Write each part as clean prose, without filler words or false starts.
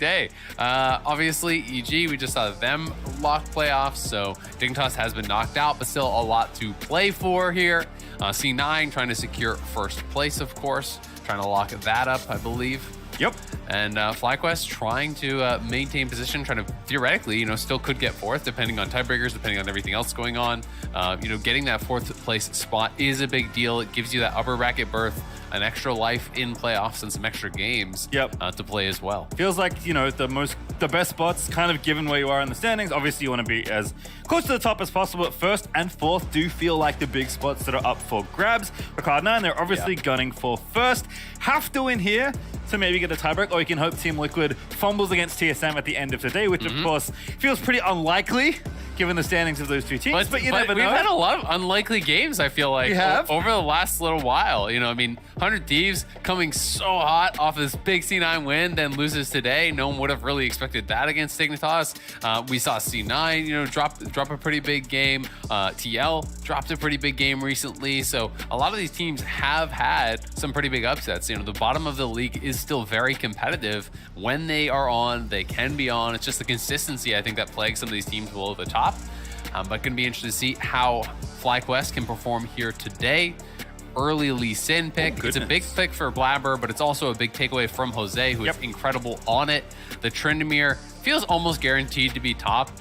day. Obviously, EG, we just saw them lock playoffs, so Dignitas has been knocked out, but still a lot to play for here. C9 trying to secure first place, of course, trying to lock that up, I believe. Yep. And FlyQuest trying to maintain position, trying to theoretically, still could get fourth, depending on tiebreakers, depending on everything else going on. Getting that fourth place spot is a big deal. It gives you that upper bracket berth, an extra life in playoffs, and some extra games to play as well. Feels like, the best spots kind of given where you are in the standings. Obviously, you want to be as close to the top as possible. But first and fourth do feel like the big spots that are up for grabs. For Card9, they're obviously gunning for first. Have to win here to maybe get a tiebreak, or you can hope Team Liquid fumbles against TSM at the end of the day, which of course feels pretty unlikely given the standings of those two teams, but you never know. We've had a lot of unlikely games, I feel like, over the last little while. 100 Thieves coming so hot off this big C9 win, then loses today. No one would have really expected that against Dignitas. We saw C9, drop a pretty big game. TL dropped a pretty big game recently. So a lot of these teams have had some pretty big upsets. The bottom of the league is still very competitive. When they are on, they can be on. It's just the consistency, I think, that plagues some of these teams below the top. But going to be interested to see how FlyQuest can perform here today. Early Lee Sin pick. It's a big pick for Blabber, but it's also a big takeaway from Jose, who is incredible on it. The Tryndamere feels almost guaranteed to be top.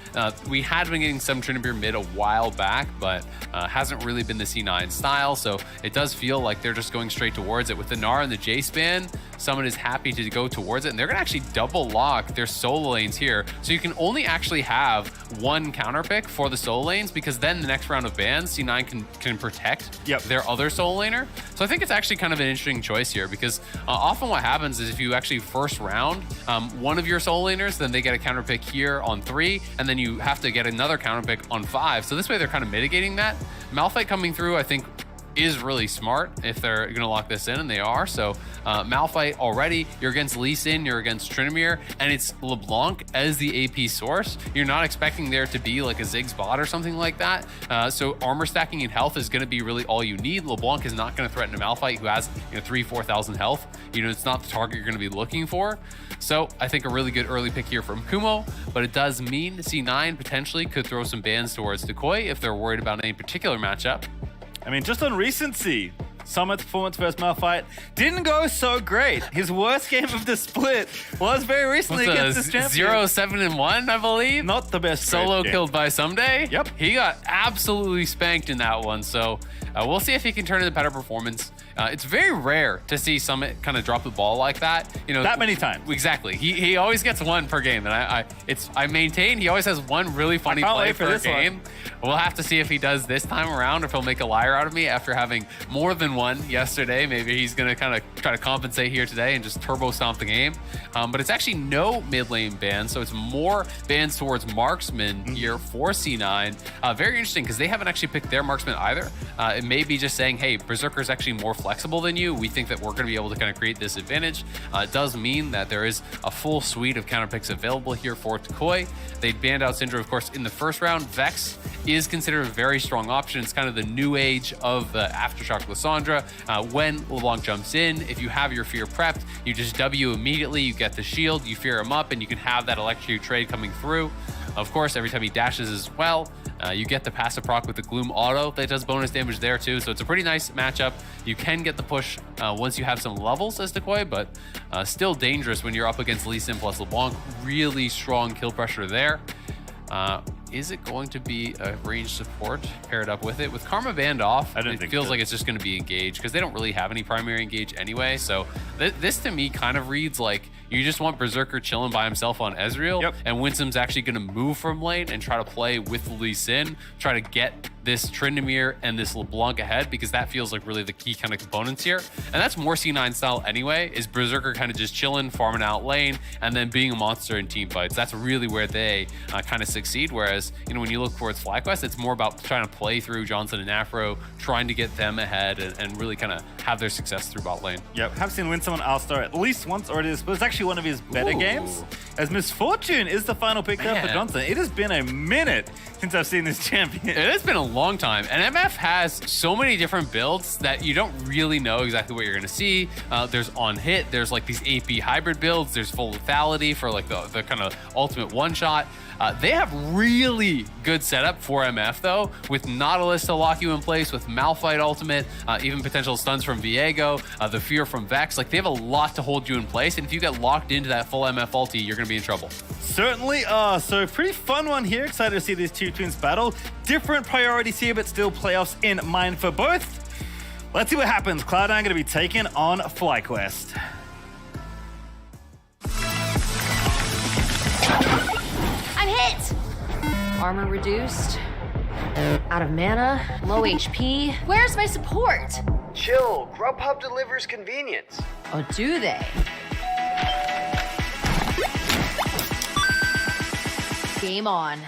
We had been getting some Tryndamere mid a while back, but hasn't really been the C9 style, so it does feel like they're just going straight towards it. With the Gnar and the J-Span, someone is happy to go towards it, and they're going to actually double lock their solo lanes here, so you can only actually have one counter pick for the solo lanes, because then the next round of bans, C9 can protect their other solo laner. So I think it's actually kind of an interesting choice here, because often what happens is if you actually first round one of your solo laners, then they get a counter pick here on 3, and then you have to get another counter pick on 5. So this way they're kind of mitigating that. Malphite coming through, I think, is really smart if they're going to lock this in, and they are. So Malphite already, you're against Lee Sin, you're against Tryndamere, and it's LeBlanc as the AP source. You're not expecting there to be like a Ziggs bot or something like that. So armor stacking and health is going to be really all you need. LeBlanc is not going to threaten a Malphite who has 3,000-4,000 health. It's not the target you're going to be looking for. So I think a really good early pick here from Kumo, but it does mean C9 potentially could throw some bans towards Decoy if they're worried about any particular matchup. I mean, just on recency, Summit's performance versus Malphite didn't go so great. His worst game of the split was very recently against this champion. 0-7-1, I believe. Not the best. Solo killed by Someday. Yep. He got absolutely spanked in that one. So we'll see if he can turn into better performance. It's very rare to see Summit kind of drop the ball like that. That many times. Exactly. He always gets one per game, and I maintain he always has one really funny play per game. We'll have to see if he does this time around, or if he'll make a liar out of me after having more than one yesterday. Maybe he's going to kind of try to compensate here today and just turbo stomp the game. But it's actually no mid lane bans, so it's more bans towards marksman here for C9. Very interesting, because they haven't actually picked their marksman either. It may be just saying, hey, Berserker's actually more flexible than you. We think that we're going to be able to kind of create this advantage. It does mean that there is a full suite of counter picks available here for Decoy. They banned out Syndra, of course, in the first round. Vex is considered a very strong option. It's kind of the new age of the Aftershock Lissandra. When LeBlanc jumps in, if you have your fear prepped, you just W immediately, you get the shield, you fear him up, and you can have that electrocute trade coming through. Of course, every time he dashes as well, you get the passive proc with the Gloom auto that does bonus damage there too. So it's a pretty nice matchup. You can get the push once you have some levels as Decoy, but still dangerous when you're up against Lee Sin plus LeBlanc. Really strong kill pressure there. Is it going to be a ranged support paired up with it? With Karma banned off, it feels like it's just going to be engaged, because they don't really have any primary engage anyway. So this to me kind of reads like you just want Berserker chilling by himself on Ezreal, and Winsome's actually going to move from lane and try to play with Lee Sin, try to get this Tryndamere and this LeBlanc ahead, because that feels like really the key kind of components here. And that's more C9 style anyway, is Berserker kind of just chilling, farming out lane, and then being a monster in team fights. That's really where they kind of succeed. Whereas, when you look towards FlyQuest, it's more about trying to play through Johnson and Afro, trying to get them ahead and really kind of have their success through bot lane. Yep, have seen Winsome on All-Star at least once already, but it's actually one of his better games. as Misfortune is the final pick up for Johnson. It has been a minute since I've seen this champion. It has been a long time. And MF has so many different builds that you don't really know exactly what you're going to see. There's on hit, there's like these AP hybrid builds, there's full lethality for like the kind of ultimate one-shot. They have really good setup for MF though, with Nautilus to lock you in place, with Malphite ultimate, even potential stuns from Viego, the fear from Vex. Like they have a lot to hold you in place, and if you get locked into that full MF ulti, you're gonna be in trouble. Certainly are. So pretty fun one here. Excited to see these two twins battle. Different priorities here, but still playoffs in mind for both. Let's see what happens. Cloud9 gonna be taken on FlyQuest. I'm hit! Armor reduced. Out of mana. Low HP. Where's my support? Chill, Grubhub delivers convenience. Oh, do they? Game on.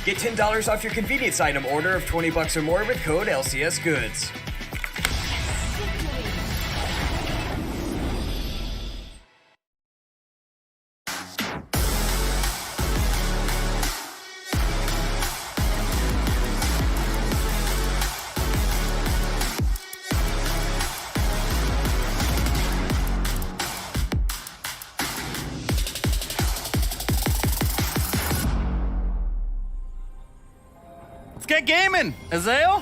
Get $10 off your convenience item order of $20 or more with code LCS Goods. Get gaming, Azael.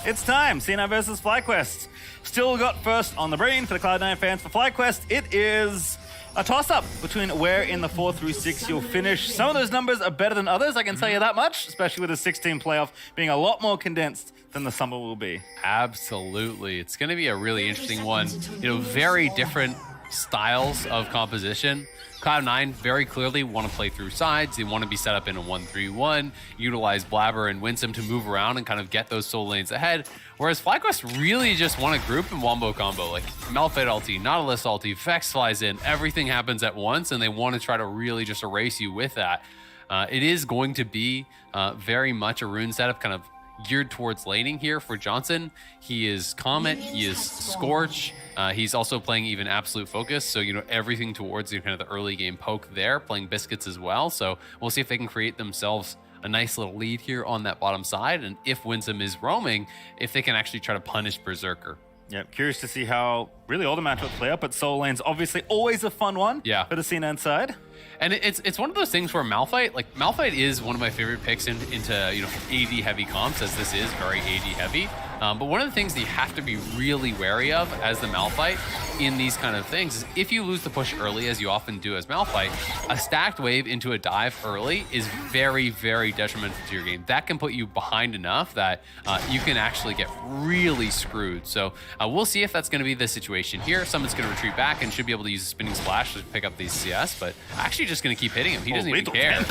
It's time. C9 versus FlyQuest. Still got first on the brain for the Cloud9 fans. For FlyQuest, it is a toss-up between where in the 4 through 6 you'll finish. Some of those numbers are better than others, I can tell you that much, especially with the 16 playoff being a lot more condensed than the summer will be. Absolutely. It's going to be a really interesting one. You know, very different styles of composition. Cloud9 very clearly want to play through sides. They want to be set up in a 1-3-1, utilize Blabber and Winsome to move around and kind of get those soul lanes ahead. Whereas FlyQuest really just want to group and wombo combo, like Malphite ulti, Nautilus ulti, Vex flies in, everything happens at once, and they want to try to really just erase you with that. It is going to be very much a rune setup, kind of geared towards laning here for Johnson. He is Comet, he is Scorch, he's also playing even Absolute Focus, so you know everything towards kind of the early game poke there, playing Biscuits as well. So we'll see if they can create themselves a nice little lead here on that bottom side, and if Winsome is roaming, if they can actually try to punish Berserker. Yeah, curious to see how really all the matchups play up, but Soul Lane's obviously always a fun one for the C9 side. And it's one of those things where Malphite is one of my favorite picks into, you know, AD heavy comps, as this is very AD heavy. But one of the things that you have to be really wary of as the Malphite in these kind of things is if you lose the push early, as you often do as Malphite, a stacked wave into a dive early is very, very detrimental to your game. That can put you behind enough that you can actually get really screwed. So we'll see if that's going to be the situation here. Someone's going to retreat back and should be able to use a spinning splash to pick up these CS, but actually just going to keep hitting him. He doesn't even care.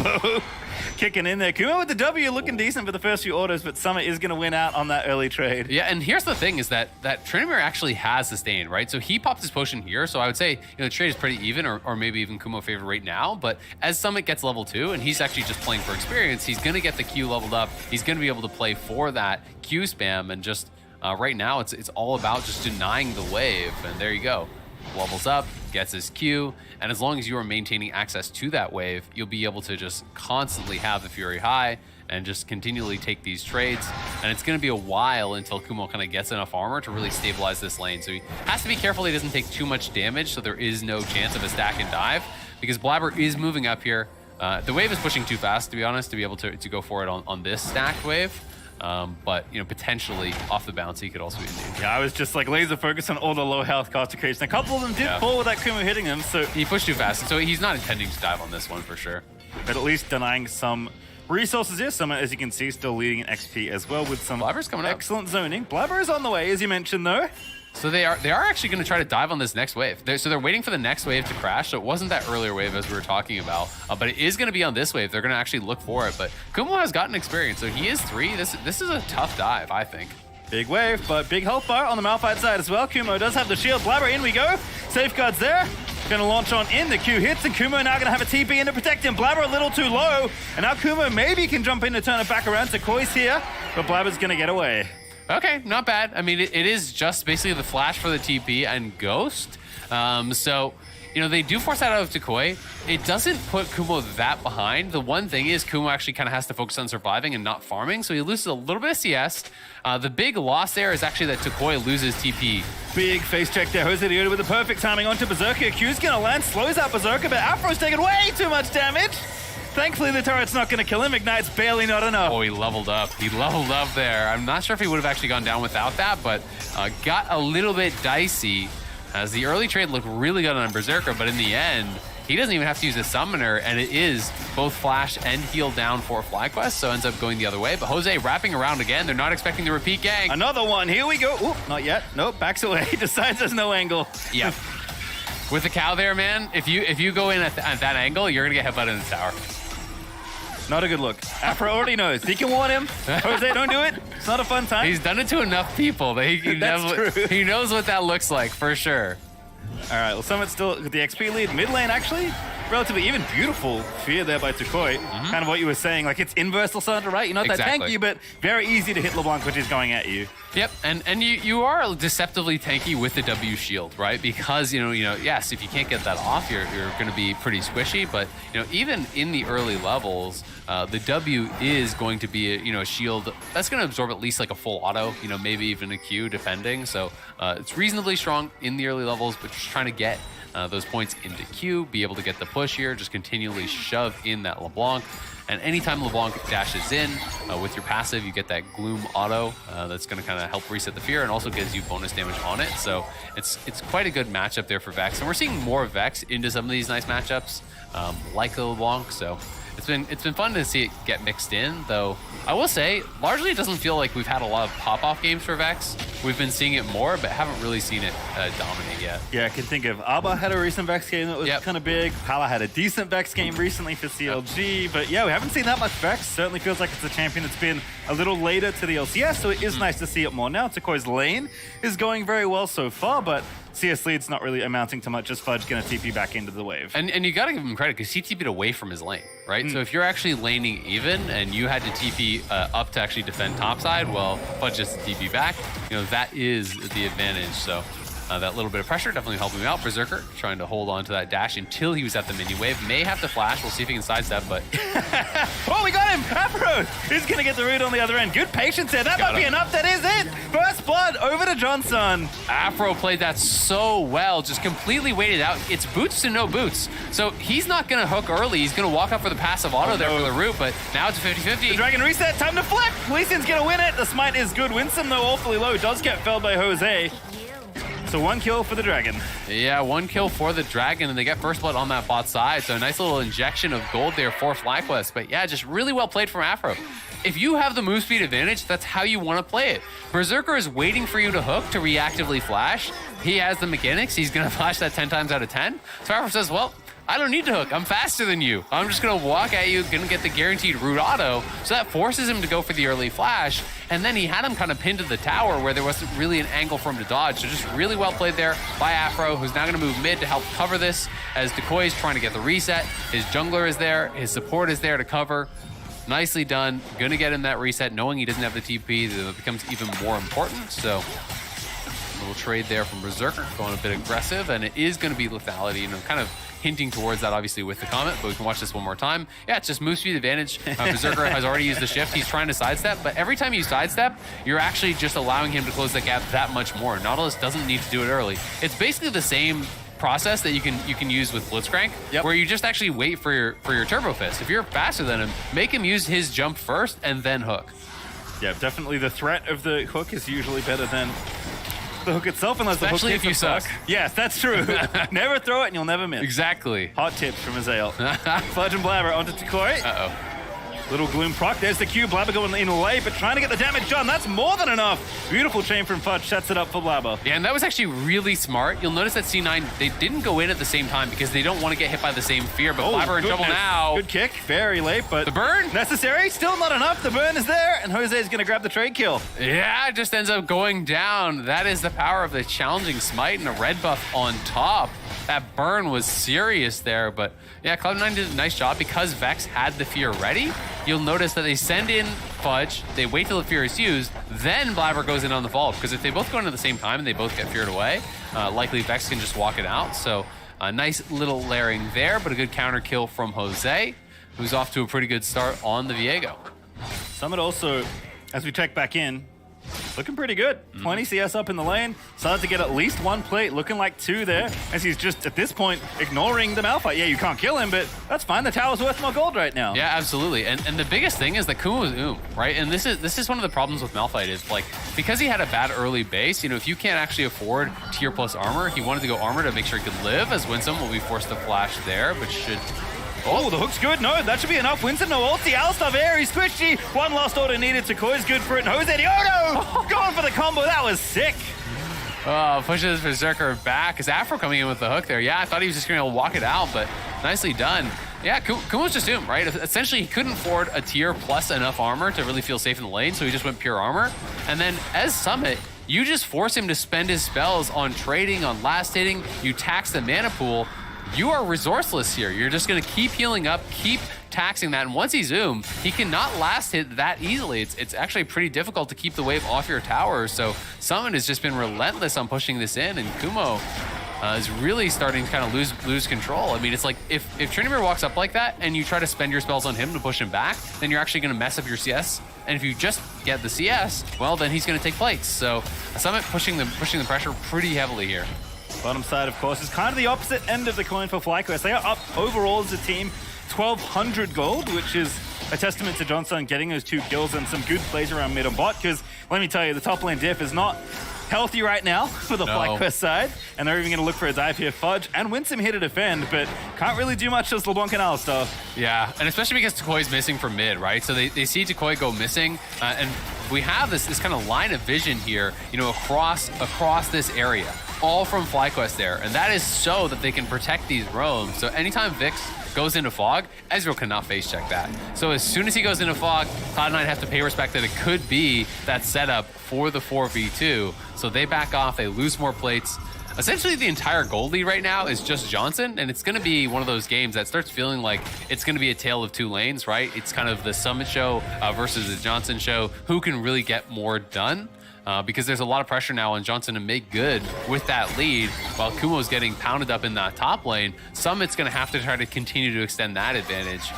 Kicking in there. Kuma with the W, looking decent for the first few autos, but Summit is going to win out on that early trade. Yeah, and here's the thing is that Trinimir actually has sustained, right? So he popped his potion here, so I would say, you know, the trade is pretty even, or maybe even Kumo favored right now, but as Summit gets level 2, and he's actually just playing for experience, he's going to get the Q leveled up, he's going to be able to play for that Q spam, and just right now it's all about just denying the wave, and there you go. Levels up, gets his Q, and as long as you are maintaining access to that wave, you'll be able to just constantly have the Fury high and just continually take these trades. And it's going to be a while until Kumo kind of gets enough armor to really stabilize this lane. So he has to be careful he doesn't take too much damage, so there is no chance of a stack and dive, because Blabber is moving up here. The wave is pushing too fast, to be honest, to be able to go for it on this stacked wave. But, you know, potentially off the bounce, he could also be in danger. Yeah, I was just like laser focused on all the low health caster creation. A couple of them did fall with that Kumo hitting him, so he pushed too fast, so he's not intending to dive on this one for sure. But at least denying some resources here. Summit, as you can see, still leading in XP as well with some Blabber's coming up. Excellent zoning. Blabber is on the way, as you mentioned, though. So they are actually going to try to dive on this next wave. So they're waiting for the next wave to crash. So it wasn't that earlier wave as we were talking about, but it is going to be on this wave. They're going to actually look for it. But Kumo has gotten experience, so he is 3. This is a tough dive, I think. Big wave, but big health bar on the Malphite side as well. Kumo does have the shield. Blabber, in we go. Safeguards there. Going to launch on in. The Q hits, and Kumo now going to have a TP in to protect him. Blabber a little too low, and now Kumo maybe can jump in to turn it back around. Sequoia's here, but Blabber's going to get away. Okay, not bad. I mean, it is just basically the flash for the TP and Ghost. So you know, they do force that out of Tukoi. It doesn't put Kumo that behind. The one thing is Kumo actually kind of has to focus on surviving and not farming, so he loses a little bit of CS. The big loss there is actually that Tukoi loses TP. Big face check there. Jose Dioda with the perfect timing onto Berserker. Q's gonna land, slows out Berserker, but Afro's taking way too much damage. Thankfully, the turret's not gonna kill him. Ignite's barely not enough. Oh, he leveled up. He leveled up there. I'm not sure if he would have actually gone down without that, but got a little bit dicey as the early trade looked really good on Berserker, but in the end, he doesn't even have to use a summoner, and it is both flash and heal down for FlyQuest, so ends up going the other way. But Jose wrapping around again. They're not expecting the repeat gang. Another one. Here we go. Ooh, not yet. Nope, backs away. Decides there's no angle. Yep. With the cow there, man, if you go in at that angle, you're going to get hit in the tower. Not a good look. Afro already knows. He can warn him. Jose, don't do it. It's not a fun time. He's done it to enough people that he knows what that looks like, for sure. All right, well, Summit still with the XP lead. Mid lane, actually, relatively even beautiful fear there by Tukoi. Kind of what you were saying, like it's inverse Lysandra, right? You're not that tanky, but very easy to hit LeBlanc, which is going at you. Yep, and you are deceptively tanky with the W shield, right? Because you know, yes, if you can't get that off, you're going to be pretty squishy. But even in the early levels, the W is going to be a shield that's going to absorb at least like a full auto, maybe even a Q depending. So it's reasonably strong in the early levels, but just trying to get those points into Q, be able to get the push here, just continually shove in that LeBlanc. And anytime LeBlanc dashes in with your passive, you get that Gloom auto that's going to kind of help reset the fear and also gives you bonus damage on it. So it's quite a good matchup there for Vex. And we're seeing more Vex into some of these nice matchups like the LeBlanc. So it's been fun to see it get mixed in, though I will say, largely it doesn't feel like we've had a lot of pop-off games for Vex. We've been seeing it more, but haven't really seen it dominate yet. Yeah, I can think of Abba had a recent Vex game that was kind of big. Pala had a decent Vex game recently for CLG, but yeah, we haven't seen that much Vex. Certainly feels like it's a champion that's been a little later to the LCS, so it is nice to see it more now. Tukoi's lane is going very well so far, but CS lead's not really amounting to much, just Fudge gonna TP back into the wave. And you gotta give him credit, because he TP'd away from his lane, right? So if you're actually laning even, and you had to TP up to actually defend topside, well, Fudge just TP back, that is the advantage. So that little bit of pressure definitely helping him out. Berserker trying to hold on to that dash until he was at the mini wave. May have to flash. We'll see if he can sidestep, but... Oh, we got him! Afro! He's gonna get the root on the other end. Good patience there. That might be enough. That is it! First blood over to Johnson. Afro played that so well. Just completely waited out. It's boots to no boots. So he's not gonna hook early. He's gonna walk up for the passive auto there for the root, but now it's a 50-50. The Dragon reset. Time to flip! Lee Sin's gonna win it. The smite is good. Winston, though, awfully low. Does get felled by Jose. So 1 kill for the Dragon. Yeah, 1 kill for the Dragon, and they get first blood on that bot side. So a nice little injection of gold there for FlyQuest. But yeah, just really well played from Afro. If you have the move speed advantage, that's how you want to play it. Berserker is waiting for you to hook to reactively flash. He has the mechanics. He's going to flash that 10 times out of 10. So Afro says, well, I don't need to hook. I'm faster than you. I'm just going to walk at you, going to get the guaranteed root auto. So that forces him to go for the early flash. And then he had him kind of pinned to the tower where there wasn't really an angle for him to dodge. So just really well played there by Afro, who's now going to move mid to help cover this as Tukoi is trying to get the reset. His jungler is there. His support is there to cover. Nicely done. Going to get him that reset, knowing he doesn't have the TP. It becomes even more important. So a little trade there from Berserker, going a bit aggressive. And it is going to be lethality, kind of hinting towards that obviously with the comment, but we can watch this one more time. Yeah, it's just move speed advantage. Berserker has already used the shift. He's trying to sidestep, but every time you sidestep, you're actually just allowing him to close the gap that much more. Nautilus doesn't need to do it early. It's basically the same process that you can use with Blitzcrank, where you just actually wait for your Turbo Fist. If you're faster than him, make him use his jump first and then hook. Yeah, definitely the threat of the hook is usually better than the hook itself, unless especially the hook if you suck. Yes, that's true. Never throw it and you'll never miss. Exactly. Hot tips from Azael. Fudge and Blabber onto Tukoi. Uh-oh. Little Gloom proc. There's the Q. Blabber going in away, but trying to get the damage done. That's more than enough. Beautiful chain from Fudge. Sets it up for Blabber. Yeah, and that was actually really smart. You'll notice that C9, they didn't go in at the same time because they don't want to get hit by the same fear, but Blabber in trouble now. Good kick. Very late, but... The burn? Necessary. Still not enough. The burn is there, and Jose is going to grab the trade kill. Yeah, it just ends up going down. That is the power of the challenging smite and a red buff on top. That burn was serious there, but yeah, Cloud9 did a nice job because Vex had the fear ready. You'll notice that they send in Fudge, they wait till the fear is used, then Blabber goes in on the vault, because if they both go in at the same time and they both get feared away, likely Vex can just walk it out. So A nice little layering there, but a good counter kill from Jose, who's off to a pretty good start on the Viego. Summit also, as we check back in, looking pretty good. 20 CS up in the lane. Started to get at least one plate, looking like two there, as he's just, at this point, ignoring the Malphite. Yeah, you can't kill him, but that's fine. The tower's worth more gold right now. Yeah, absolutely. And the biggest thing is that Kumo is right? And this is one of the problems with Malphite is, like, because he had a bad early base, you know, if you can't actually afford tier plus armor, he wanted to go armor to make sure he could live, as Winsome will be forced to flash there, but should... Oh, the hook's good. No, that should be enough. Winston, no ulti. Alistar very squishy. One last order needed. Takoi's good for it. And Jose Diodo going for the combo. That was sick. Pushes Berserker back. Is Afro coming in with the hook there? Yeah, I thought he was just going to walk it out, but nicely done. Yeah, Kumo's just doomed, right? Essentially, he couldn't afford a tier plus enough armor to really feel safe in the lane, so he just went pure armor. And then as Summit, you just force him to spend his spells on trading, on last hitting. You tax the mana pool. You are resourceless here. You're just going to keep healing up, keep taxing that. And once he's Zoom, he cannot last hit that easily. It's actually pretty difficult to keep the wave off your tower. So Summon has just been relentless on pushing this in, and Kumo is really starting to kind of lose control. I mean, it's like if Trinimir walks up like that and you try to spend your spells on him to push him back, then you're actually going to mess up your CS. And if you just get the CS, well, then he's going to take plates. So Summit pushing the pressure pretty heavily here. Bottom side, of course, is kind of the opposite end of the coin for FlyQuest. They are up overall as a team, 1,200 gold, which is a testament to Johnson getting those 2 kills and some good plays around mid and bot, because let me tell you, the top lane diff is not healthy right now for the FlyQuest side, and they're even going to look for a dive here. Fudge and Winsome here to defend, but can't really do much as LeBlanc and Alistar. Yeah, and especially because Takoi's missing from mid, right? So they see Takoi go missing, and we have this kind of line of vision here, you know, across this area, all from FlyQuest there, and that is so that they can protect these roams. So anytime Vix goes into fog, Ezreal cannot face check that. So as soon as he goes into fog, Cloud9 have to pay respect that it could be that setup for the 4v2. So they back off, they lose more plates. Essentially, the entire gold lead right now is just Johnson, and it's going to be one of those games that starts feeling like it's going to be a tale of two lanes, right? It's kind of the Summit show versus the Johnson show. Who can really get more done? Because there's a lot of pressure now on Johnson to make good with that lead, while Kumo's getting pounded up in that top lane. Summit's going to have to try to continue to extend that advantage.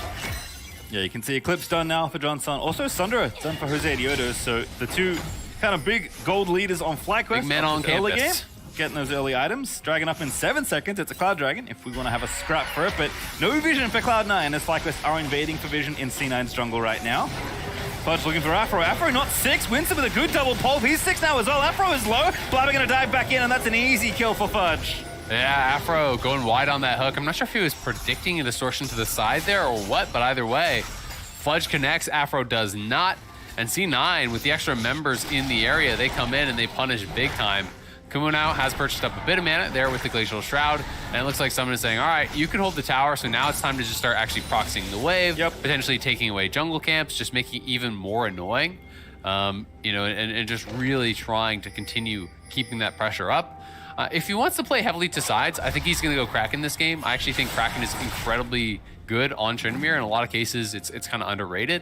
Yeah, you can see Eclipse done now for Johnson. Also, Sundra done for Jose Diodo. So the two kind of big gold leaders on FlyQuest. Big men on early campus. Game. Getting those early items. Dragon up in 7 seconds. It's a Cloud Dragon if we want to have a scrap for it, but no vision for Cloud9 as FlyQuest are invading for vision in C9's jungle right now. Fudge looking for Afro. Afro not 6. Winston with a good double pulp. He's 6 now as well. Afro is low. Blabber going to dive back in, and that's an easy kill for Fudge. Yeah, Afro going wide on that hook. I'm not sure if he was predicting a distortion to the side there or what, but either way, Fudge connects, Afro does not. And C9, with the extra members in the area, they come in and they punish big time. Kumo now has purchased up a bit of mana there with the Glacial Shroud, and it looks like someone is saying, all right, you can hold the tower, so now it's time to just start actually proxying the wave, potentially taking away jungle camps, just making it even more annoying, you know, and just really trying to continue keeping that pressure up. If he wants to play heavily to sides, I think he's going to go Kraken this game. I actually think Kraken is incredibly good on Tryndamere. In a lot of cases, it's kind of underrated.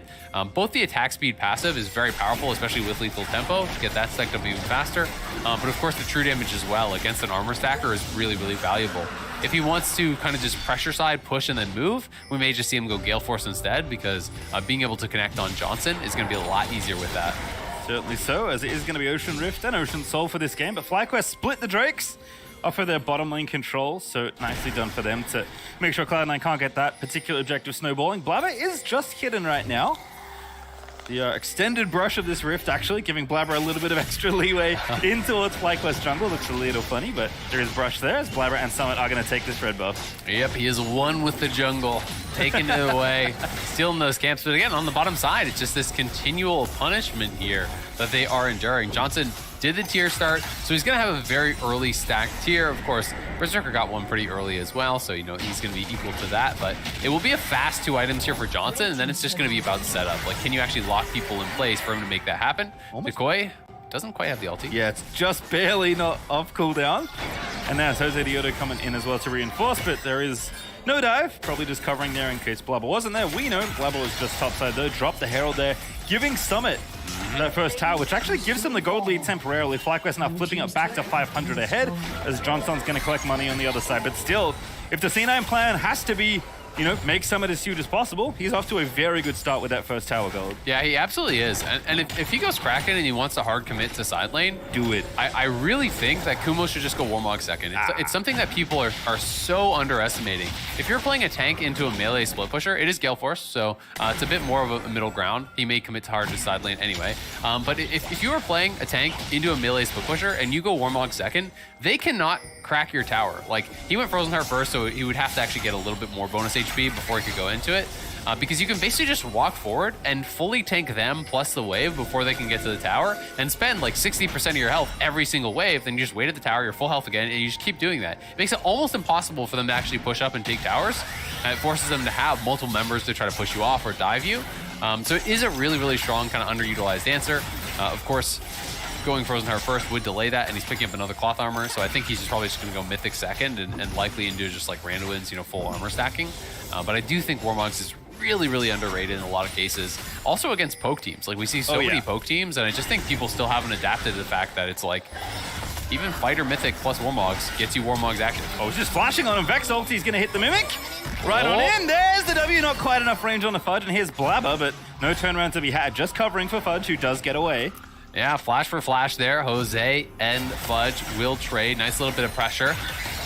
Both the attack speed passive is very powerful, especially with lethal tempo, to get that stacked up even faster. But of course, the true damage as well against an armor stacker is really, really valuable. If he wants to kind of just pressure side, push, and then move, we may just see him go Gale Force instead, because being able to connect on Johnson is going to be a lot easier with that. Certainly so, as it is going to be Ocean Rift and Ocean Soul for this game, but FlyQuest split the Drakes off of their bottom lane control, so nicely done for them to make sure Cloud9 can't get that particular objective snowballing. Blabber is just hidden right now. The extended brush of this rift actually giving Blabber a little bit of extra leeway in towards FlyQuest jungle. Looks a little funny, but there is brush there as Blabber and Summit are going to take this red buff. Yep, he is one with the jungle, taking it away, stealing those camps. But again, on the bottom side, it's just this continual punishment here that they are enduring. Johnson did the tier start, so he's going to have a very early stacked tier. Of course, Berserker got one pretty early as well, so you know he's going to be equal to that. But it will be a fast 2 items here for Johnson, and then it's just going to be about setup. Like, can you actually lock people in place for him to make that happen? Decoy doesn't quite have the ulti. Yeah, it's just barely not off cooldown. And now it's Jose Diodo coming in as well to reinforce, but there is no dive, probably just covering there in case Blabber wasn't there. We know Blabber was just topside though, dropped the Herald there, giving Summit that first tower, which actually gives them the gold lead temporarily. FlyQuest now flipping it back to 500 ahead, as Johnson's going to collect money on the other side. But still, if the C9 plan has to be, you know, make Summit as huge as possible, he's off to a very good start with that first tower gold. Yeah, he absolutely is. And if he goes Kraken and he wants to hard commit to side lane, do it. I really think that Kumo should just go Warmog second. It's something that people are so underestimating. If you're playing a tank into a melee split pusher, it is Gale Force, so it's a bit more of a middle ground. He may commit to hard to side lane anyway. But if you are playing a tank into a melee split pusher and you go Warmog second, they cannot crack your tower. Like, he went Frozen Heart first, so he would have to actually get a little bit more bonus HP before he could go into it. Because you can basically just walk forward and fully tank them plus the wave before they can get to the tower and spend like 60% of your health every single wave. Then you just wait at the tower, you're full health again, and you just keep doing that. It makes it almost impossible for them to actually push up and take towers. And it forces them to have multiple members to try to push you off or dive you. So it is a really, really strong kind of underutilized answer. Of course, going Frozen Heart first would delay that, and he's picking up another cloth armor, so I think he's probably just going to go Mythic second and likely into just like Randuin's, you know, full armor stacking. But I do think Warmogs is really, really underrated in a lot of cases. Also against poke teams. Like, we see so many poke teams, and I just think people still haven't adapted to the fact that it's like, even Fighter Mythic plus Warmogs gets you Warmogs active. Oh, he's just flashing on him. Vex ulti's going to hit the Mimic. Right on in. There's the W. Not quite enough range on the Fudge, and here's Blabber, but no turnaround to be had. Just covering for Fudge, who does get away. Yeah, flash for flash there. Jose and Fudge will trade. Nice little bit of pressure.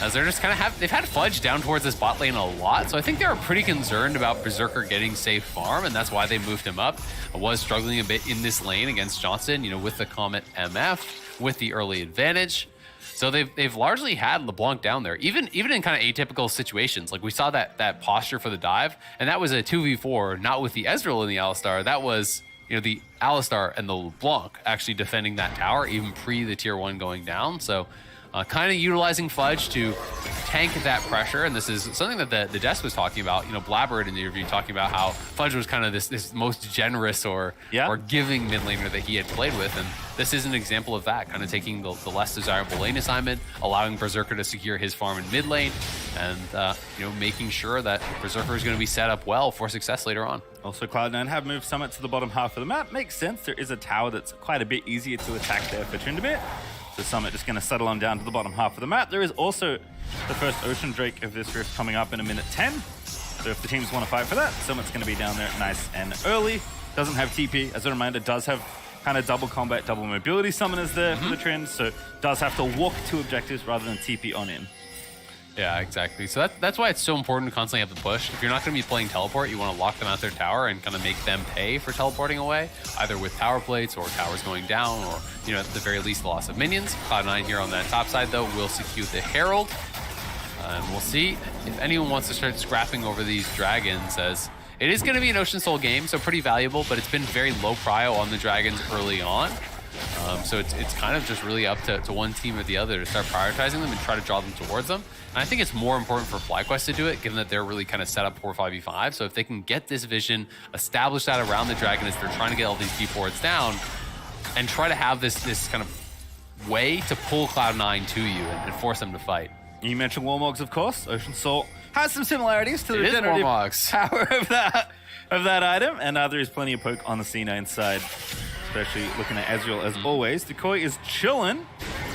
As they're just kind of they've had Fudge down towards this bot lane a lot, so I think they were pretty concerned about Berserker getting safe farm, and that's why they moved him up. Was struggling a bit in this lane against Johnson, you know, with the Comet MF, with the early advantage. So they've largely had LeBlanc down there, even in kind of atypical situations. Like, we saw that posture for the dive, and that was a 2v4, not with the Ezreal and the Alistar. That was, you know, the Alistar and the LeBlanc actually defending that tower, even pre the tier 1 going down. So kind of utilizing Fudge to tank that pressure. And this is something that the desk was talking about. You know, Blabber in the interview talking about how Fudge was kind of this most generous or giving mid laner that he had played with. And this is an example of that, kind of taking the less desirable lane assignment, allowing Berserker to secure his farm in mid lane, and you know, making sure that Berserker is going to be set up well for success later on. Also, Cloud9 have moved Summit to the bottom half of the map. Makes sense. There is a tower that's quite a bit easier to attack there for Tryndamere. So Summit just going to settle on down to the bottom half of the map. There is also the first Ocean Drake of this rift coming up in a minute 10. So if the teams want to fight for that, Summit's going to be down there nice and early. Doesn't have TP. As a reminder, does have kind of double combat, double mobility summoners there for the trend. So does have to walk 2 objectives rather than TP on in. Yeah, exactly. So that's why it's so important to constantly have the push. If you're not going to be playing teleport, you want to lock them out their tower and kind of make them pay for teleporting away, either with tower plates or towers going down, or, you know, at the very least, the loss of minions. Cloud9 here on that top side, though, will secure the Herald. And we'll see if anyone wants to start scrapping over these dragons, as it is going to be an Ocean Soul game, so pretty valuable, but it's been very low prio on the dragons early on. So it's kind of just really up to one team or the other to start prioritizing them and try to draw them towards them. And I think it's more important for FlyQuest to do it, given that they're really kind of set up for 5v5. So if they can get this vision, establish that around the dragon as they're trying to get all these D4s down, and try to have this kind of way to pull Cloud9 to you and force them to fight. You mentioned Warmogs, of course. Ocean Soul has some similarities to the regenerative power of that item, and there is plenty of poke on the C9 side. Especially looking at Ezreal as always. Decoy is chilling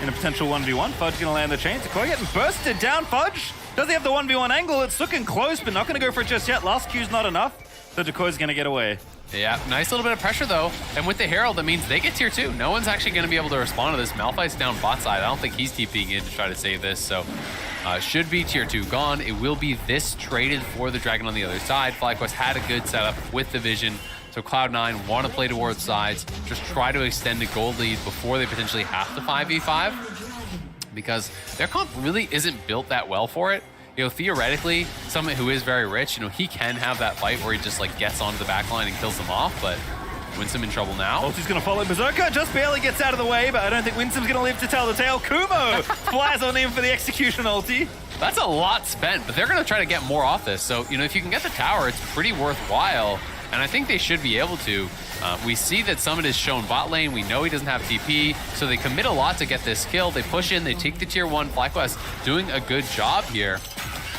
in a potential 1v1. Fudge gonna land the chain. Decoy getting bursted down. Fudge, does he have the 1v1 angle? It's looking close, but not gonna go for it just yet. Last Q's not enough. So Decoy's gonna get away. Yeah, nice little bit of pressure though. And with the Herald, that means they get tier 2. No one's actually gonna be able to respond to this. Malphite's down bot side. I don't think he's TPing in to try to save this, so should be tier 2 gone. It will be this traded for the dragon on the other side. FlyQuest had a good setup with the vision. So Cloud9 want to play towards sides, just try to extend a gold lead before they potentially have to 5v5, because their comp really isn't built that well for it. You know, theoretically, someone who is very rich, you know, he can have that fight where he just like gets onto the backline and kills them off, but Winsome in trouble now. Ulti's gonna follow Berserker, just barely gets out of the way, but I don't think Winsome's gonna live to tell the tale. Kumo flies on in for the execution ulti. That's a lot spent, but they're gonna try to get more off this. So, you know, if you can get the tower, it's pretty worthwhile. And I think they should be able to. We see that Summit is shown bot lane. We know he doesn't have TP, so they commit a lot to get this kill. They push in, they take the tier 1. FlyQuest doing a good job here.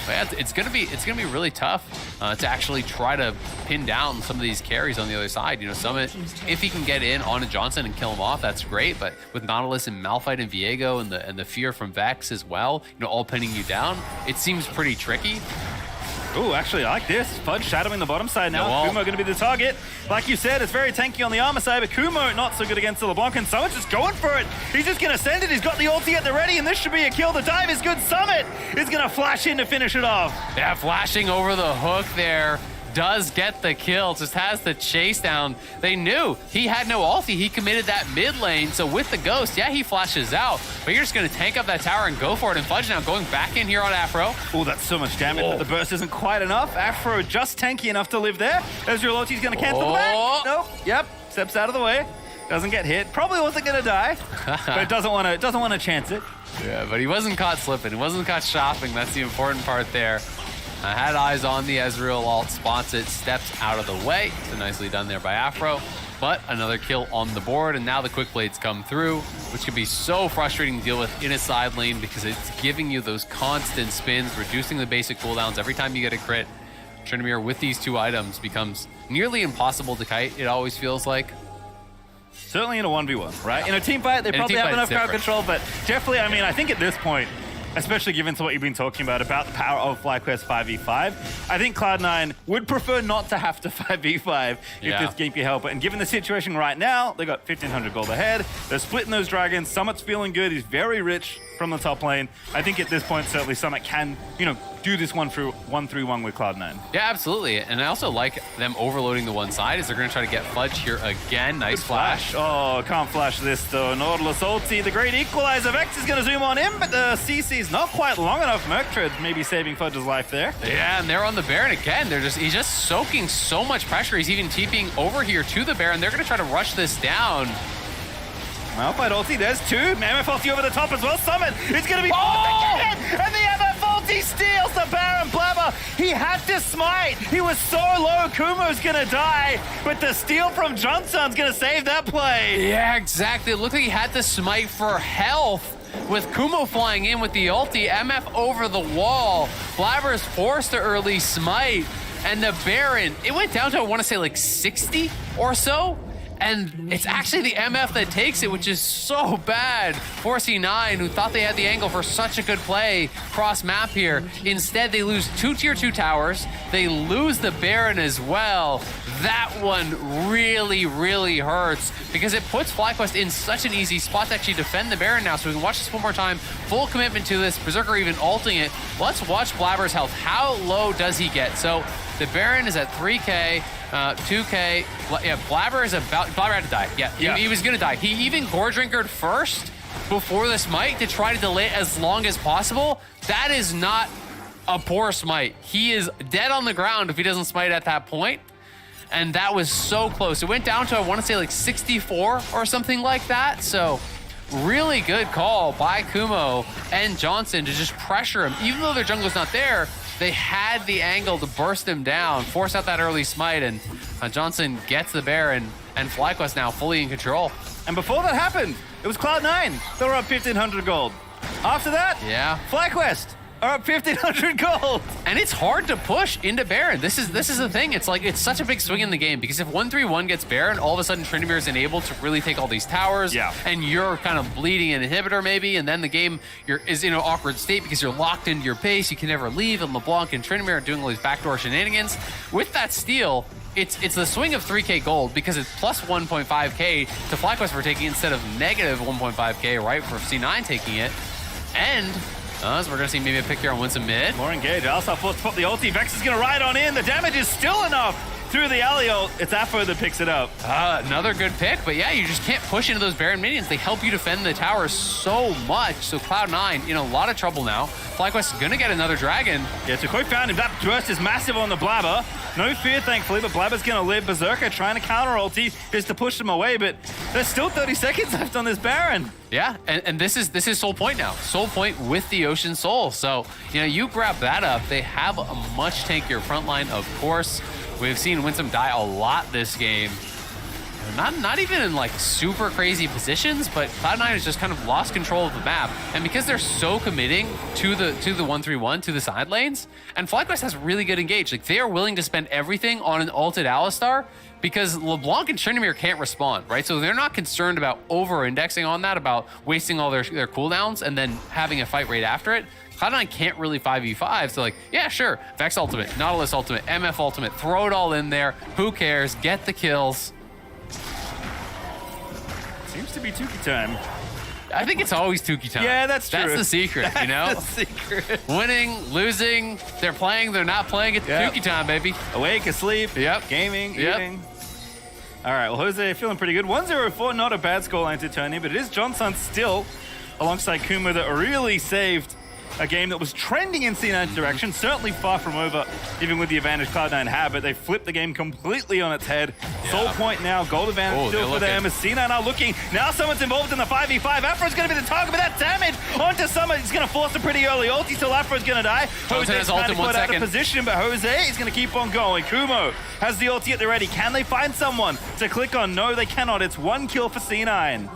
But yeah, it's gonna be really tough to actually try to pin down some of these carries on the other side. You know, Summit, if he can get in onto Johnson and kill him off, that's great. But with Nautilus and Malphite and Viego and the fear from Vex as well, you know, all pinning you down, it seems pretty tricky. Ooh, actually, I like this. Fudge shadowing the bottom side now. Yeah, well, Kumo going to be the target. Like you said, it's very tanky on the armor side, but Kumo not so good against the LeBlanc, and Summit just going for it. He's just going to send it. He's got the ulti at the ready, and this should be a kill. The dive is good. Summit is going to flash in to finish it off. Yeah, flashing over the hook there. Does get the kill, just has the chase down. They knew he had no ulti. He committed that mid lane, so with the Ghost, yeah, he flashes out, but you're just gonna tank up that tower and go for it. And Fudge now going back in here on Afro. Oh, that's so much damage, but the burst isn't quite enough. Afro just tanky enough to live there. Ezreal ulti's gonna cancel the back. Nope, yep, steps out of the way. Doesn't get hit. Probably wasn't gonna die, but doesn't want to chance it. Yeah, but he wasn't caught slipping. He wasn't caught shopping. That's the important part there. I had eyes on the Ezreal ult, spots it, steps out of the way. So nicely done there by Afro. But another kill on the board, and now the quick blades come through, which can be so frustrating to deal with in a side lane because it's giving you those constant spins, reducing the basic cooldowns every time you get a crit. Tryndamere with these two items becomes nearly impossible to kite, it always feels like. Certainly in a 1v1, right? In a team fight, they probably have enough crowd control, but definitely, I mean, I think at this point, especially given to what you've been talking about the power of FlyQuest 5v5, I think Cloud9 would prefer not to have to 5v5 if this game can help it. And given the situation right now, they got 1,500 gold ahead. They're splitting those dragons. Summit's feeling good. He's very rich from the top lane. I think at this point, certainly Summit can, you know, do this 1-3-1 with Cloud9. Yeah, absolutely. And I also like them overloading the one side as they're going to try to get Fudge here again. Nice flash. Oh, can't flash this though. Nautilus ulti, the great equalizer. Vex is going to zoom on in, but the CC's not quite long enough. Merktred maybe saving Fudge's life there. Yeah, and they're on the Baron again. He's just soaking so much pressure. He's even TPing over here to the Baron. They're going to try to rush this down. Malphite ulti, there's two. MF ulti over the top as well. Summit is going to be again, and the MF ulti steals the Baron Blabber. He had to smite. He was so low, Kumo's going to die, but the steal from Johnson's going to save that play. Yeah, exactly. It looked like he had to smite for health. With Kumo flying in with the ulti, MF over the wall. Blabber's forced to early smite, and the Baron, it went down to, I want to say, like 60 or so. And it's actually the MF that takes it, which is so bad. 4C9, who thought they had the angle for such a good play cross map here. Instead, they lose 2 tier 2 towers. They lose the Baron as well. That one really, really hurts because it puts FlyQuest in such an easy spot to actually defend the Baron now. So we can watch this one more time. Full commitment to this. Berserker even ulting it. Let's watch Blabber's health. How low does he get? So the Baron is at 3K, 2K. Yeah, Blabber is about... Blabber had to die. Yeah. He was going to die. He even Gore Drinkered first before the smite to try to delay it as long as possible. That is not a poor smite. He is dead on the ground if he doesn't smite at that point. And that was so close. It went down to, I want to say, like 64 or something like that. So really good call by Kumo and Johnson to just pressure him. Even though their jungler's not there, they had the angle to burst him down, force out that early smite, and Johnson gets the Baron, and FlyQuest now fully in control. And before that happened, it was Cloud9. They were up 1,500 gold. After that, FlyQuest are up 1,500 gold. And it's hard to push into Baron. This is the thing. It's like, it's such a big swing in the game because if 1-3-1 gets Baron, all of a sudden Tryndamere is enabled to really take all these towers. And you're kind of bleeding an inhibitor maybe, and then the game is in an awkward state because you're locked into your pace. You can never leave, and LeBlanc and Tryndamere are doing all these backdoor shenanigans. With that steal, it's the swing of 3K gold because it's plus 1.5K to FlyQuest for taking it instead of negative 1.5K, right, for C9 taking it. And so we're going to see maybe a pick here on Winston mid. More engaged. Also forced to put the ulti. Vex is going to ride on in. The damage is still enough through the alley ult. It's Afro that picks it up. Another good pick, but yeah, you just can't push into those Baron minions. They help you defend the tower so much. So Cloud9 in a lot of trouble now. FlyQuest is going to get another dragon. Yeah, Tukoi found him. That burst is massive on the Blabber. No fear, thankfully, but Blabber's going to live. Berserker trying to counter ulti is to push them away, but there's still 30 seconds left on this Baron. Yeah, and this is Soul Point now. Soul Point with the Ocean Soul. So, you know, you grab that up. They have a much tankier front line, of course. We've seen Winsome die a lot this game. not even in like super crazy positions, but Cloud9 has just kind of lost control of the map. And because they're so committing to the 1-3-1, to the side lanes, and FlyQuest has really good engage. Like they are willing to spend everything on an ulted Alistar because LeBlanc and Tryndamere can't respond, right? So they're not concerned about over-indexing on that, about wasting all their cooldowns and then having a fight right after it. Cloud9 can't really 5v5, so like, yeah, sure. Vex ultimate, Nautilus ultimate, MF ultimate, throw it all in there. Who cares? Get the kills. Seems to be Tuki time. I think it's always Tuki time. Yeah, that's true. That's the secret, you know? That's the secret. Winning, losing, they're playing, they're not playing, it's Tuki time, baby. Awake, asleep, gaming, eating. All right, well, Jose feeling pretty good. 1-0-4, not a bad scoreline to Tony, but it is Johnson still alongside Kumo that really saved a game that was trending in C9's direction, certainly far from over, even with the advantage Cloud9 had, but they flipped the game completely on its head. Soul point now, gold advantage still for them as C9 are looking. Now someone's involved in the 5v5. Afro's going to be the target, but that damage onto Summer is going to force a pretty early ulti, so Afro's going to die. Jose's kind of put out of position, but Jose is going to keep on going. Kumo has the ulti at the ready. Can they find someone to click on? No, they cannot. It's 1 kill for C9.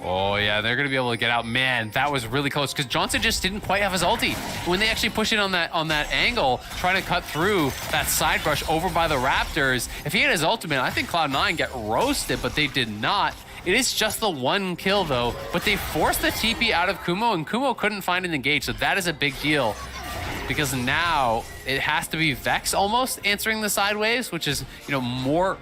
Oh, yeah, they're going to be able to get out. Man, that was really close because Johnson just didn't quite have his ulti. When they actually push it on that angle, trying to cut through that side brush over by the Raptors, if he had his ultimate, I think Cloud9 get roasted, but they did not. It is just the 1 kill, though, but they forced the TP out of Kumo, and Kumo couldn't find an engage, so that is a big deal. Because now it has to be Vex almost answering the sideways, which is, you know, more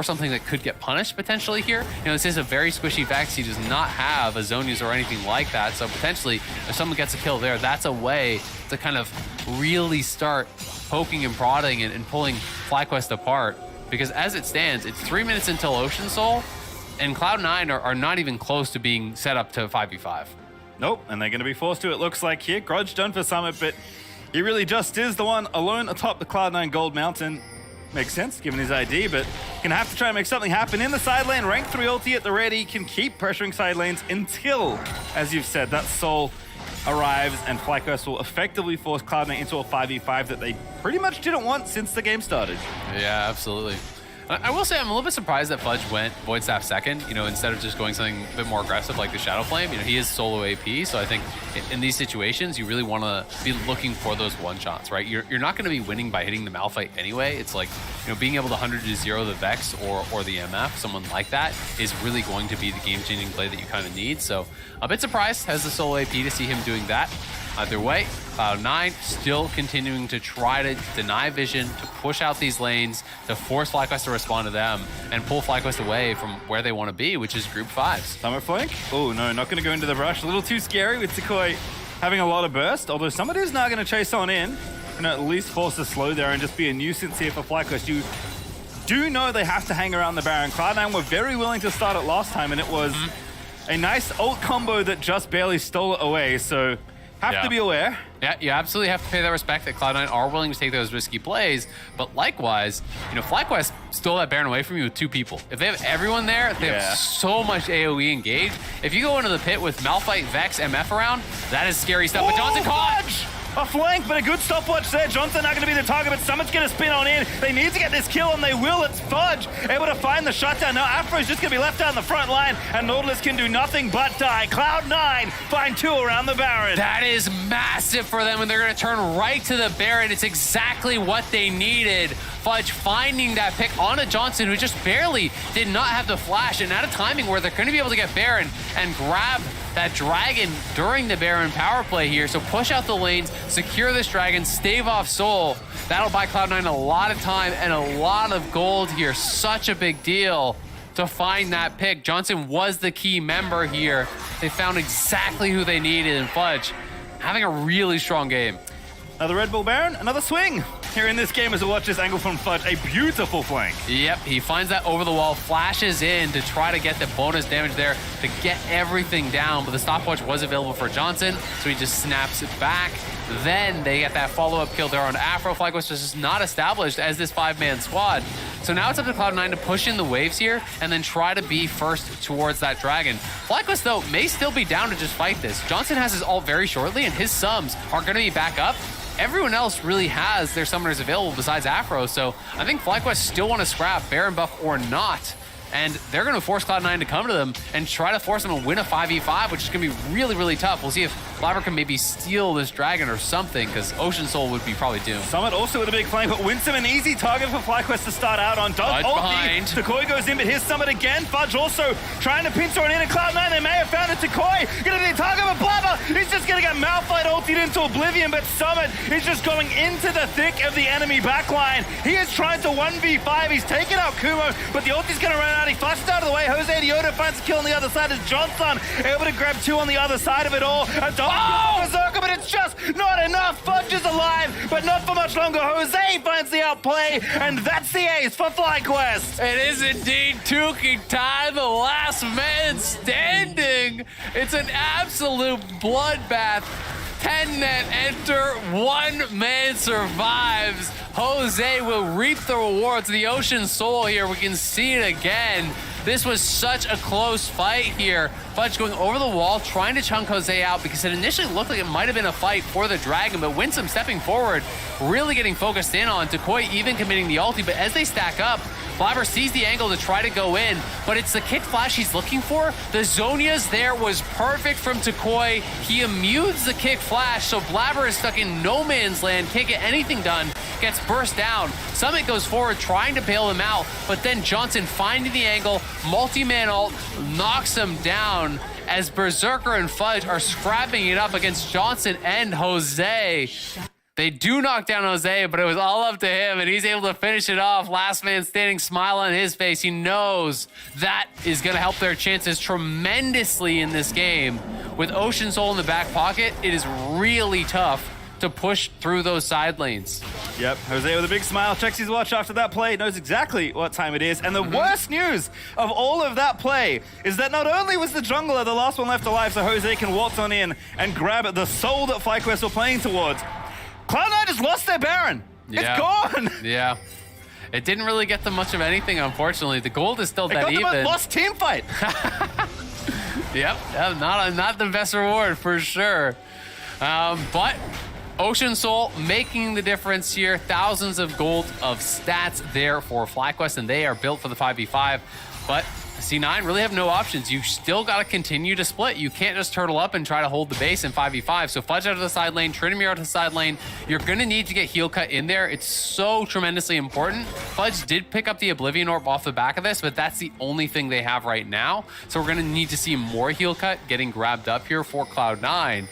something that could get punished potentially here. You know, this is a very squishy Vex. He does not have a Zonius or anything like that. So potentially, if someone gets a kill there, that's a way to kind of really start poking and prodding and pulling FlyQuest apart. Because as it stands, it's 3 minutes until Ocean Soul, and Cloud9 are not even close to being set up to 5v5. Nope, and they're going to be forced to, it looks like here. Grudge done for Summit, but he really just is the one alone atop the Cloud9 Gold Mountain. Makes sense, given his ID, but gonna have to try and make something happen in the side lane. Rank 3 ulti at the ready, can keep pressuring side lanes until, as you've said, that Soul arrives and FlyQuest will effectively force Cloud9 into a 5v5 that they pretty much didn't want since the game started. Yeah, absolutely. I will say I'm a little bit surprised that Fudge went Void Staff second, you know, instead of just going something a bit more aggressive like the Shadow Flame. You know, he is solo AP, so I think in these situations, you really want to be looking for those one-shots, right? You're not going to be winning by hitting the Malphite anyway. It's like, you know, being able to 100-0 the Vex or the MF, someone like that, is really going to be the game-changing play that you kind of need. So a bit surprised as the solo AP to see him doing that. Either way, Cloud9 still continuing to try to deny vision, to push out these lanes, to force FlyQuest to respond to them, and pull FlyQuest away from where they want to be, which is group 5s. Summer flank? Oh no, not going to go into the rush. A little too scary with Sequoia having a lot of burst, although Summit is now going to chase on in, and at least force a slow there and just be a nuisance here for FlyQuest. You do know they have to hang around the Baron. Cloud9 were very willing to start it last time, and it was a nice ult combo that just barely stole it away, so have to be aware. Yeah, you absolutely have to pay that respect that Cloud9 are willing to take those risky plays, but likewise, you know, FlyQuest stole that Baron away from you with 2 people. If they have everyone there, they have so much AoE engaged. If you go into the pit with Malphite, Vex, MF around, that is scary stuff. But Johnson caught! A flank, but a good stopwatch there. Johnson not going to be the target, but Summit's going to spin on in. They need to get this kill, and they will. It's Fudge able to find the shutdown. Now Afro's just going to be left out in the front line, and Nautilus can do nothing but die. Cloud9 find 2 around the Baron. That is massive for them, and they're going to turn right to the Baron. It's exactly what they needed. Fudge finding that pick on a Johnson who just barely did not have the flash, and at a timing where they're going to be able to get Baron and grab that Dragon during the Baron power play here. So push out the lanes, secure this Dragon, stave off Soul. That'll buy Cloud9 a lot of time and a lot of gold here. Such a big deal to find that pick. Johnson was the key member here. They found exactly who they needed, and Fudge having a really strong game. Another Red Bull Baron, another swing here in this game as we watch this angle from Fudge. A beautiful flank. Yep, he finds that over the wall, flashes in to try to get the bonus damage there to get everything down, but the stopwatch was available for Johnson, so he just snaps it back. Then they get that follow-up kill there on Afro. FlyQuest was just not established as this 5-man squad. So now it's up to Cloud9 to push in the waves here and then try to be first towards that Dragon. FlyQuest, though, may still be down to just fight this. Johnson has his ult very shortly, and his subs are going to be back up. Everyone else really has their summoners available besides Afro, so I think FlyQuest still want to scrap, Baron buff or not. and they're going to force Cloud9 to come to them and try to force them to win a 5v5, which is going to be really, really tough. We'll see if Blabber can maybe steal this dragon or something, because Ocean Soul would be probably doomed. Summit also with a big flame, but Winsome an easy target for FlyQuest to start out on. Does behind. Decoy goes in, but here's Summit again. Fudge also trying to pincer it in, and Cloud9, they may have found it. Decoy gonna be a target, but Blabber, he's just gonna get Malphite ulted into oblivion, but Summit is just going into the thick of the enemy backline. He is trying to 1v5, he's taken out Kumo, but the ulti's gonna run out. He flashed out of the way. JoseDioto finds a kill on the other side as Johnson able to grab 2 on the other side of it all. A Berserker, but it's just not enough. Fudge is alive, but not for much longer. Jose finds the outplay, and that's the ace for FlyQuest. It is indeed Tuki time, the last man standing. It's an absolute bloodbath. 10 men enter, 1 man survives. Jose will reap the rewards. The Ocean Soul here, we can see it again. This was such a close fight here. Fudge going over the wall, trying to chunk Jose out because it initially looked like it might have been a fight for the dragon, but Winsome stepping forward, really getting focused in on Decoy, even committing the ulti. But as they stack up, Blabber sees the angle to try to go in, but it's the kick flash he's looking for. The Zonia's there was perfect from Decoy. He immutes the kick flash, so Blabber is stuck in no man's land, can't get anything done, gets burst down. Summit goes forward trying to bail him out, but then Johnson finding the angle, multi-man ult, knocks him down as Berserker and Fudge are scrapping it up against Johnson and Jose. They do knock down Jose, but it was all up to him, and he's able to finish it off. Last man standing, smile on his face. He knows that is going to help their chances tremendously in this game. With Ocean Soul in the back pocket, it is really tough to push through those side lanes. Yep, Jose with a big smile, checks his watch after that play, knows exactly what time it is. And the worst news of all of that play is that not only was the jungler the last one left alive, so Jose can waltz on in and grab the soul that FlyQuest were playing towards, Cloud9 just lost their Baron. Yeah. It's gone. Yeah. It didn't really get them much of anything, unfortunately. The gold is still that even. It got them a lost team fight. Yep, not the best reward for sure. But Ocean Soul making the difference here. Thousands of gold of stats there for FlyQuest, and they are built for the 5v5. But C9 really have no options. You still got to continue to split. You can't just turtle up and try to hold the base in 5v5. So Fudge out of the side lane, Trinamir out of the side lane. You're going to need to get heal cut in there. It's so tremendously important. Fudge did pick up the Oblivion Orb off the back of this, but that's the only thing they have right now. So we're going to need to see more heal cut getting grabbed up here for Cloud9.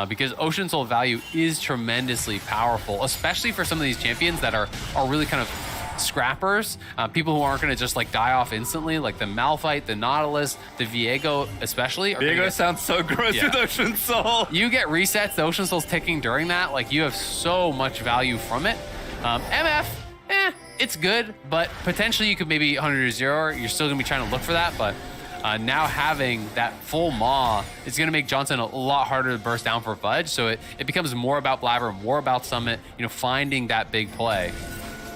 Because Ocean Soul value is tremendously powerful, especially for some of these champions that are really kind of scrappers, people who aren't going to just like die off instantly, like the Malphite, the Nautilus, the Viego especially. Viego sounds so gross with Ocean Soul. You get resets, the Ocean Soul's ticking during that, like you have so much value from it. MF, it's good, but potentially you could maybe 100-0, you're still going to be trying to look for that, but now having that full maw is going to make Johnson a lot harder to burst down for Fudge, so it becomes more about Blabber, more about Summit, finding that big play.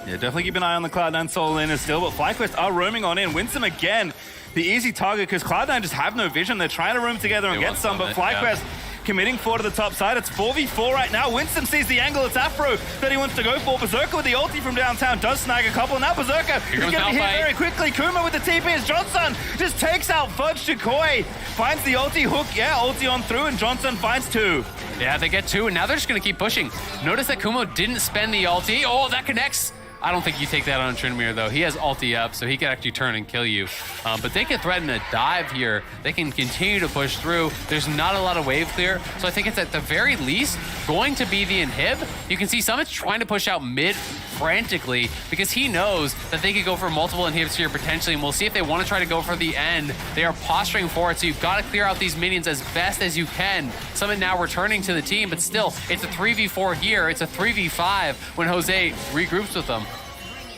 Yeah, definitely keep an eye on the Cloud9 soul laner still, but FlyQuest are roaming on in. Winsome again, the easy target, because Cloud9 just have no vision. They're trying to roam together and get some, but FlyQuest committing forward to the top side. It's 4v4 right now. Winsome sees the angle. It's Afro that he wants to go for. Berserker with the ulti from downtown does snag a couple. Now Berserker is going to be hit very quickly. Kuma with the TP as Johnson just takes out Fudge Decoy. Finds the ulti hook. Yeah, ulti on through, and Johnson finds 2. Yeah, they get 2, and now they're just going to keep pushing. Notice that Kumo didn't spend the ulti. Oh, that connects. I don't think you take that on Trinamir, though. He has ulti up, so he can actually turn and kill you. But they can threaten a dive here. They can continue to push through. There's not a lot of wave clear, so I think it's at the very least going to be the inhib. You can see Summit's trying to push out mid frantically because he knows that they could go for multiple inhibs here potentially, and we'll see if they want to try to go for the end. They are posturing for it, so you've got to clear out these minions as best as you can. Summit now returning to the team, but still, it's a 3v4 here. It's a 3v5 when Jose regroups with them.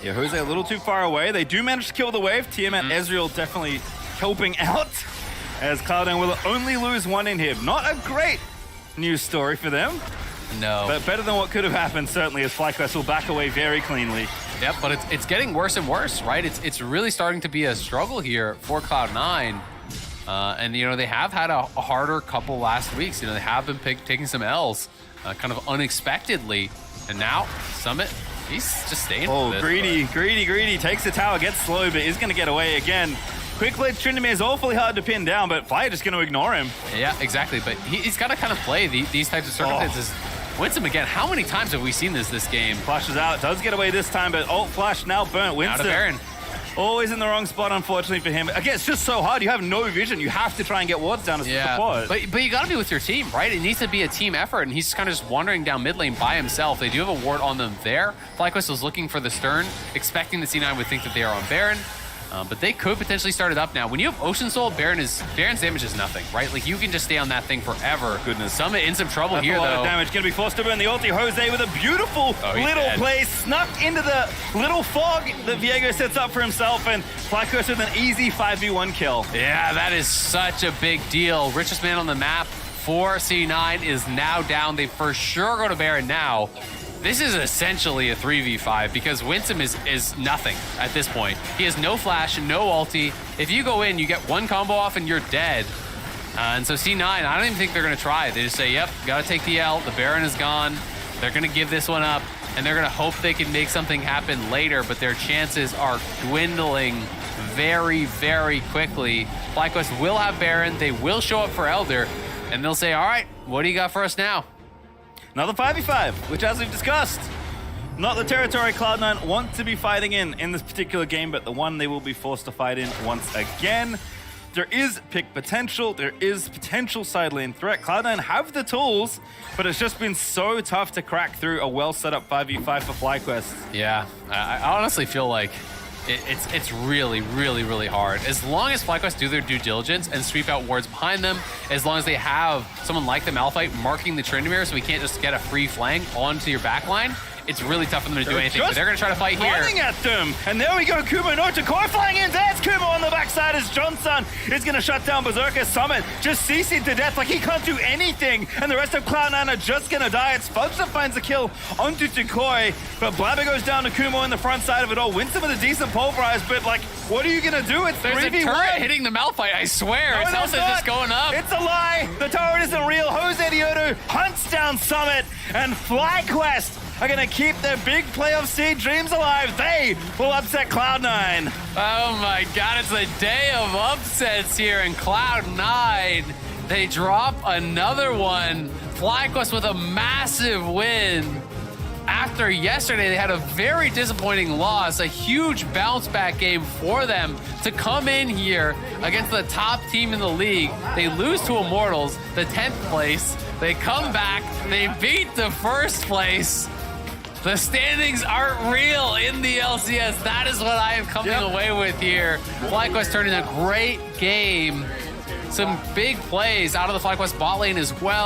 Yeah, Jose a little too far away. They do manage to kill the wave. Tiamat Ezreal definitely helping out, as Cloud9 will only lose 1 inhib. Not a great news story for them. No. But better than what could have happened, certainly, as FlyQuest will back away very cleanly. Yep, but it's getting worse and worse, right? It's really starting to be a struggle here for Cloud9. And, they have had a harder couple last weeks. They have been taking some L's kind of unexpectedly. And now, Summit He's just staying Oh, for this, greedy takes the tower, gets slow, but is going to get away again. Quick Blade Tryndamere is awfully hard to pin down, but Fly just going to ignore him. Yeah, exactly. But he's got to kind of play these types of circumstances. Winsome again. How many times have we seen this game? Flashes out, does get away this time, but ult flash now burnt. Winsome. Out of Baron. Always in the wrong spot, unfortunately for him. Again, it's just so hard. You have no vision. You have to try and get wards down as support. But you got to be with your team, right? It needs to be a team effort, and he's kind of just wandering down mid lane by himself. They do have a ward on them there. FlyQuest was looking for the Stern, expecting the C9 would think that they are on Baron. But they could potentially start it up now. When you have Ocean Soul, Baron's damage is nothing, right? Like, you can just stay on that thing forever. Goodness. Summit in some trouble That's here, a lot though. of damage. Going to be forced to burn the ulti. Jose with a beautiful little play, snuck into the little fog that Viego sets up for himself, and FlyQuest with an easy 5v1 kill. Yeah, that is such a big deal. Richest man on the map for C9 is now down. They for sure go to Baron now. This is essentially a 3v5 because Winsome is nothing at this point. He has no flash, no ulti. If you go in, you get one combo off and you're dead. And so C9, I don't even think they're going to try. They just say, yep, got to take the L. The Baron is gone. They're going to give this one up, and they're going to hope they can make something happen later, but their chances are dwindling very, very quickly. FlyQuest will have Baron. They will show up for Elder, and they'll say, all right, what do you got for us now? Another 5v5, which, as we've discussed, not the territory Cloud9 want to be fighting in this particular game, but the one they will be forced to fight in once again. There is pick potential. There is potential side lane threat. Cloud9 have the tools, but it's just been so tough to crack through a well set up 5v5 for FlyQuest. Yeah, I honestly feel like it's really, really, really hard. As long as FlyQuest do their due diligence and sweep out wards behind them, as long as they have someone like the Malphite marking the Tryndamere so we can't just get a free flank onto your backline, it's really tough for them to do anything, but they're going to try to fight here. Running at them, and there we go, Kumo no to Koi flying in. There's Kumo on the backside as Johnson is going to shut down Berserker Summit. Just CC'd to death like he can't do anything, and the rest of Cloud9 are just going to die. It's Fudge that finds the kill onto Tukoi, but Blabber goes down to Kumo in the front side of it all. Winsome with a decent pulverize, but like, what are you going to do? It's There's 3v1. a turret hitting the Malphite, I swear. No, It's also just going up. It's a lie. The turret isn't real. Jose Diodo hunts down Summit, and FlyQuest are going to keep their big playoff seed dreams alive. They will upset Cloud9. Oh my god, it's a day of upsets here in Cloud9. They drop another one. FlyQuest with a massive win. After yesterday, they had a very disappointing loss, a huge bounce back game for them to come in here against the top team in the league. They lose to Immortals, the 10th place. They come back, they beat the first place. The standings aren't real in the LCS. That is what I am coming away with here. FlyQuest turning a great game. Some big plays out of the FlyQuest bot lane as well.